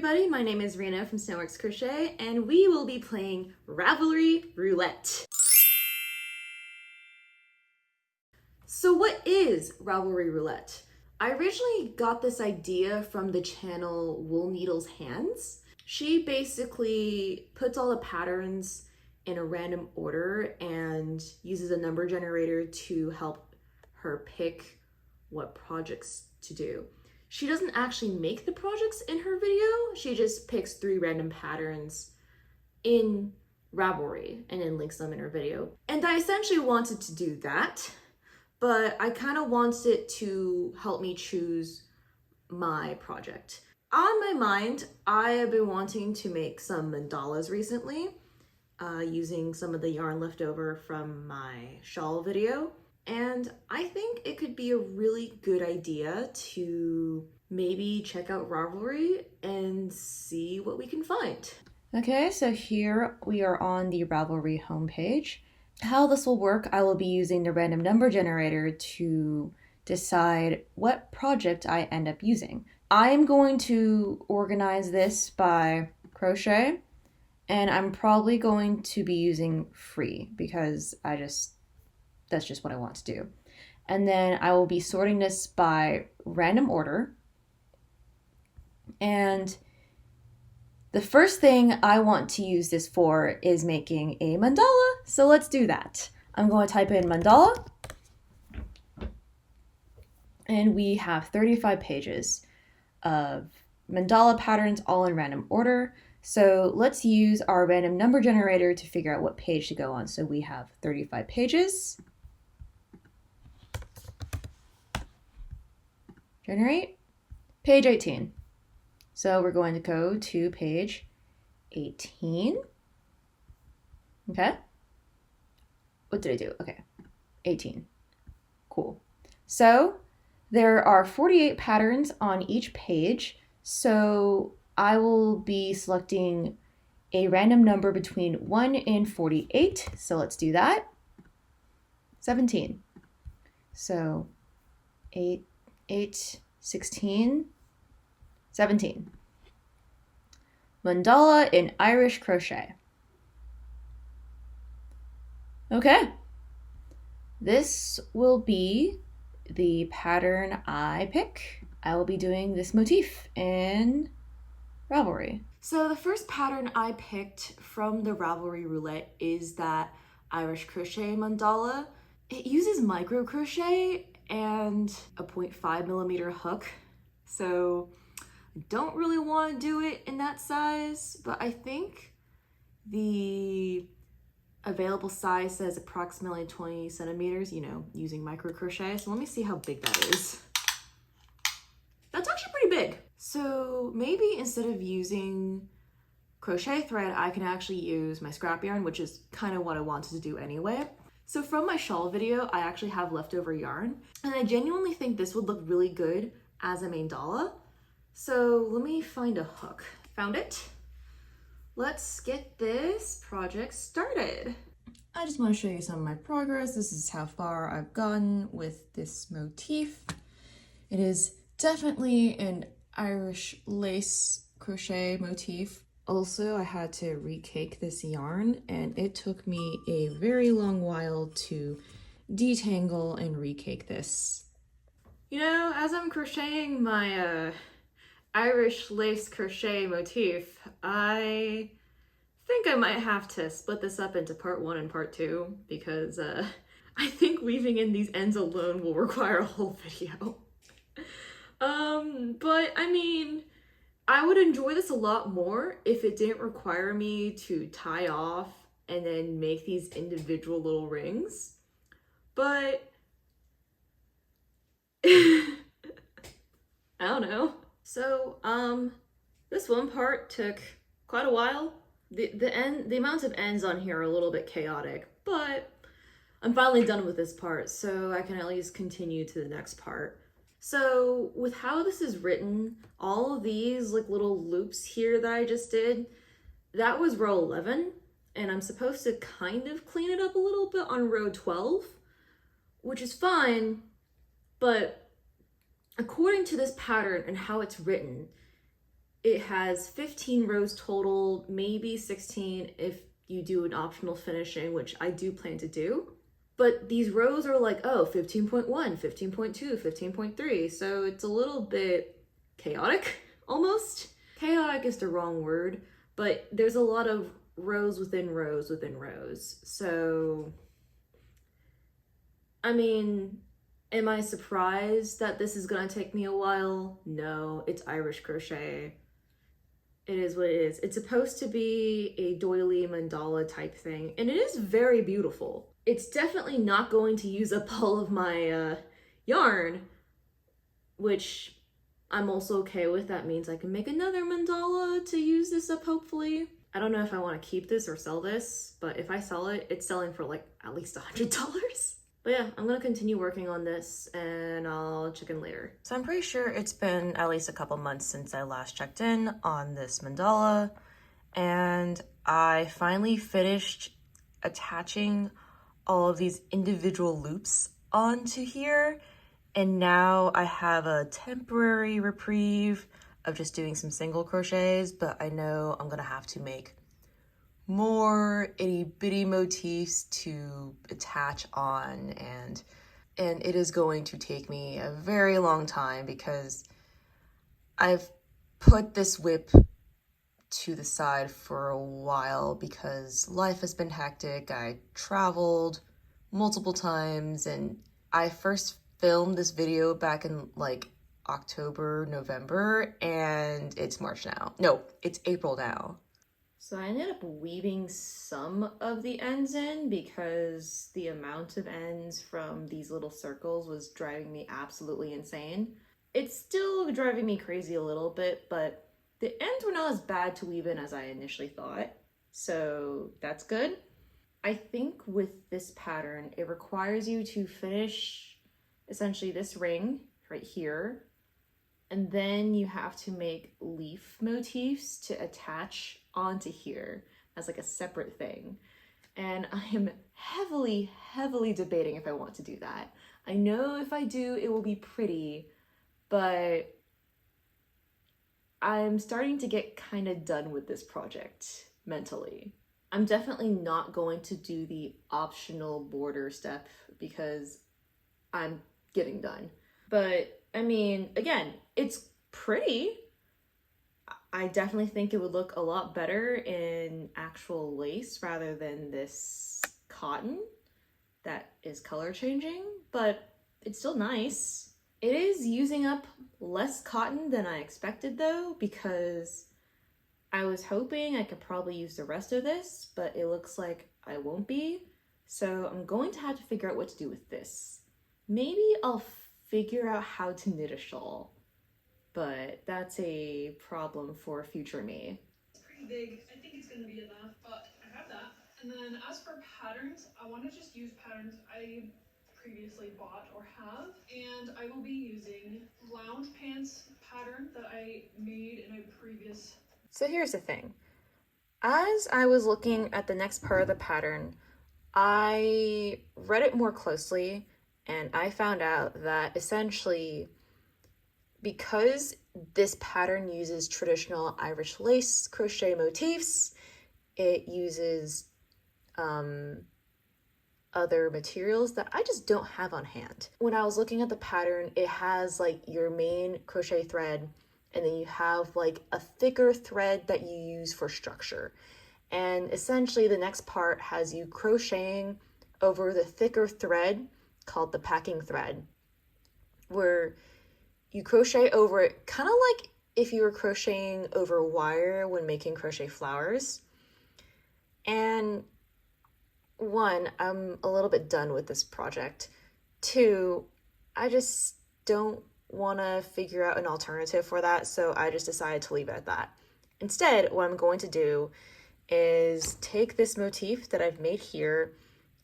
everybody, my name is Rena from Snowworks Crochet and we will be playing Ravelry Roulette. So what is Ravelry Roulette? I originally got this idea from the channel Wool Needles Hands. She basically puts all the patterns in a random order and uses a number generator to help her pick what projects to do. She doesn't actually make the projects in her video. She just picks 3 random patterns in Ravelry and then links them in her video. And I essentially wanted to do that, but I kind of wanted it to help me choose my project. On my mind, I have been wanting to make some mandalas recently, using some of the yarn left over from my shawl video. And I think it could be a really good idea to maybe check out Ravelry and see what we can find. Okay, so here we are on the Ravelry homepage. How this will work, I will be using the random number generator to decide what project I end up using. I'm going to organize this by crochet, and I'm probably going to be using free because that's just what I want to do. And then I will be sorting this by random order. And the first thing I want to use this for is making a mandala. So let's do that. I'm going to type in mandala. And we have 35 pages of mandala patterns all in random order. So let's use our random number generator to figure out what page to go on. So we have 35 pages. Generate page 18. So we're going to go to page 18. Okay. What did I do? Okay. 18. Cool. So there are 48 patterns on each page. So I will be selecting a random number between 1 and 48. So let's do that. 17. So 8, 16, 17. Mandala in Irish crochet. Okay. This will be the pattern I pick. I will be doing this motif in Ravelry. So the first pattern I picked from the Ravelry Roulette is that Irish crochet mandala. It uses micro crochet and a 0.5mm hook. So I don't really want to do it in that size, but I think the available size says approximately 20 centimeters, using micro crochet. So let me see how big that is. That's actually pretty big. So maybe instead of using crochet thread, I can actually use my scrap yarn, which is kind of what I wanted to do anyway. So from my shawl video, I actually have leftover yarn, and I genuinely think this would look really good as a mandala. So let me find a hook. Found it. Let's get this project started. I just want to show you some of my progress. This is how far I've gotten with this motif. It is definitely an Irish lace crochet motif. Also, I had to recake this yarn, and it took me a very long while to detangle and recake this. As I'm crocheting my Irish lace crochet motif, I think I might have to split this up into part 1 and part 2 because I think weaving in these ends alone will require a whole video. But I mean, I would enjoy this a lot more if it didn't require me to tie off and then make these individual little rings. But I don't know. So, this one part took quite a while. The amount of ends on here are a little bit chaotic, but I'm finally done with this part, so I can at least continue to the next part. So with how this is written, all of these little loops here that I just did, that was row 11, and I'm supposed to kind of clean it up a little bit on row 12, which is fine, but according to this pattern and how it's written, It has 15 rows total, maybe 16 if you do an optional finishing, which I do plan to do. But these rows are like, oh, 15.1, 15.2, 15.3. So it's a little bit chaotic, almost. Chaotic is the wrong word, but there's a lot of rows within rows within rows. So, I mean, am I surprised that this is gonna take me a while? No, it's Irish crochet. It is what it is. It's supposed to be a doily mandala type thing, and it is very beautiful. It's definitely not going to use up all of my yarn, which I'm also okay with. That means I can make another mandala to use this up, hopefully. I don't know if I want to keep this or sell this, but if I sell it, it's selling for like at least $100. But yeah, I'm gonna continue working on this and I'll check in later. So I'm pretty sure it's been at least a couple months since I last checked in on this mandala, and I finally finished attaching all of these individual loops onto here, and now I have a temporary reprieve of just doing some single crochets, but I know I'm gonna have to make more itty bitty motifs to attach on, and it is going to take me a very long time because I've put this whip to the side for a while because life has been hectic. I traveled multiple times, and I first filmed this video back in like October, November, and it's March now. No, it's April now. So I ended up weaving some of the ends in because the amount of ends from these little circles was driving me absolutely insane. It's still driving me crazy a little bit, but the ends were not as bad to weave in as I initially thought, so that's good. I think with this pattern, it requires you to finish essentially this ring right here, and then you have to make leaf motifs to attach onto here as like a separate thing. And I am heavily, heavily debating if I want to do that. I know if I do, it will be pretty, but I'm starting to get kind of done with this project mentally. I'm definitely not going to do the optional border step because I'm getting done. But I mean, again, it's pretty. I definitely think it would look a lot better in actual lace rather than this cotton that is color changing, but it's still nice. It is using up less cotton than I expected though, because I was hoping I could probably use the rest of this, but it looks like I won't be. So I'm going to have to figure out what to do with this. Maybe I'll figure out how to knit a shawl, but that's a problem for future me. It's pretty big. I think it's gonna be enough, but I have that. And then as for patterns, I want to just use patterns I previously bought or have, and I will be using lounge pants pattern that I made in a previous. So here's the thing. As I was looking at the next part of the pattern, I read it more closely and I found out that essentially, because this pattern uses traditional Irish lace crochet motifs, it uses other materials that I just don't have on hand. When I was looking at the pattern, it has like your main crochet thread, and then you have like a thicker thread that you use for structure. And essentially the next part has you crocheting over the thicker thread called the packing thread, where you crochet over it kind of like if you were crocheting over wire when making crochet flowers. And one, I'm a little bit done with this project. Two, I just don't want to figure out an alternative for that, so I just decided to leave it at that. Instead, what I'm going to do is take this motif that I've made here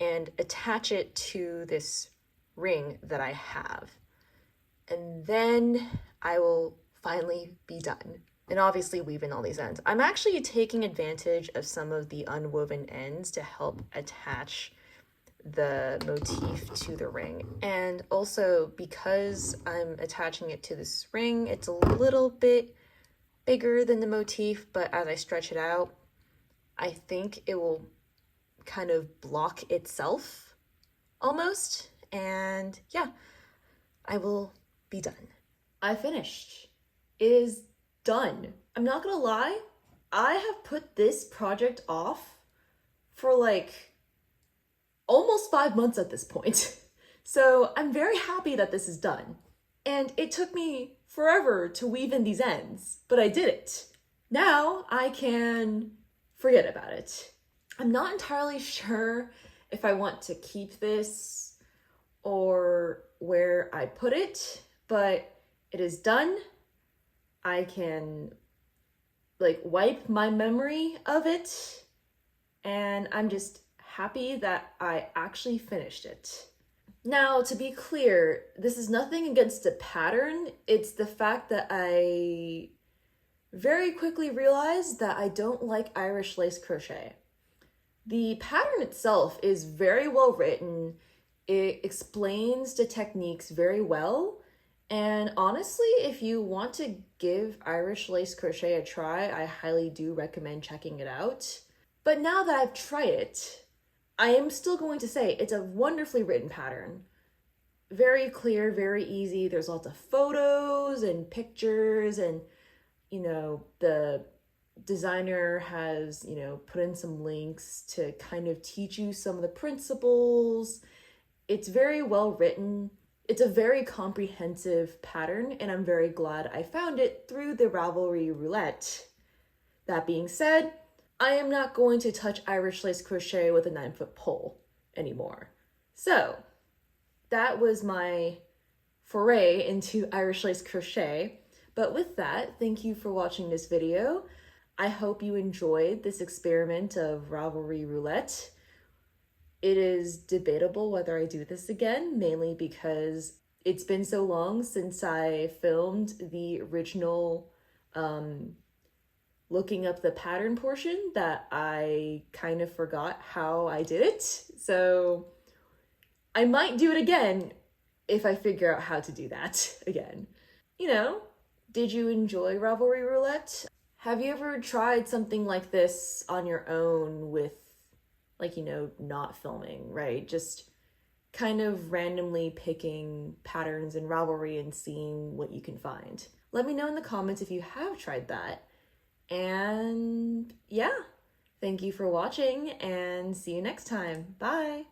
and attach it to this ring that I have. And then I will finally be done. And obviously weave in all these ends. I'm actually taking advantage of some of the unwoven ends to help attach the motif to the ring. And also because I'm attaching it to this ring, it's a little bit bigger than the motif, but as I stretch it out, I think it will kind of block itself almost. And yeah, I will be done. I finished. It is done. I'm not gonna lie, I have put this project off for like almost 5 months at this point. So I'm very happy that this is done. And it took me forever to weave in these ends, but I did it. Now I can forget about it. I'm not entirely sure if I want to keep this or where I put it, but it is done. I can like wipe my memory of it, and I'm just happy that I actually finished it. Now, to be clear, this is nothing against the pattern. It's the fact that I very quickly realized that I don't like Irish lace crochet. The pattern itself is very well written. It explains the techniques very well. And honestly, if you want to give Irish lace crochet a try, I highly do recommend checking it out. But now that I've tried it, I am still going to say it's a wonderfully written pattern. Very clear, very easy. There's lots of photos and pictures, and the designer has, put in some links to kind of teach you some of the principles. It's very well written. It's a very comprehensive pattern, and I'm very glad I found it through the Ravelry Roulette. That being said, I am not going to touch Irish lace crochet with a 9-foot pole anymore. So that was my foray into Irish lace crochet. But with that, thank you for watching this video. I hope you enjoyed this experiment of Ravelry Roulette. It is debatable whether I do this again, mainly because it's been so long since I filmed the original looking up the pattern portion that I kind of forgot how I did it. So I might do it again if I figure out how to do that again. Did you enjoy Ravelry Roulette? Have you ever tried something like this on your own with, not filming, right? Just kind of randomly picking patterns in Ravelry and seeing what you can find. Let me know in the comments if you have tried that. And yeah, thank you for watching and see you next time. Bye.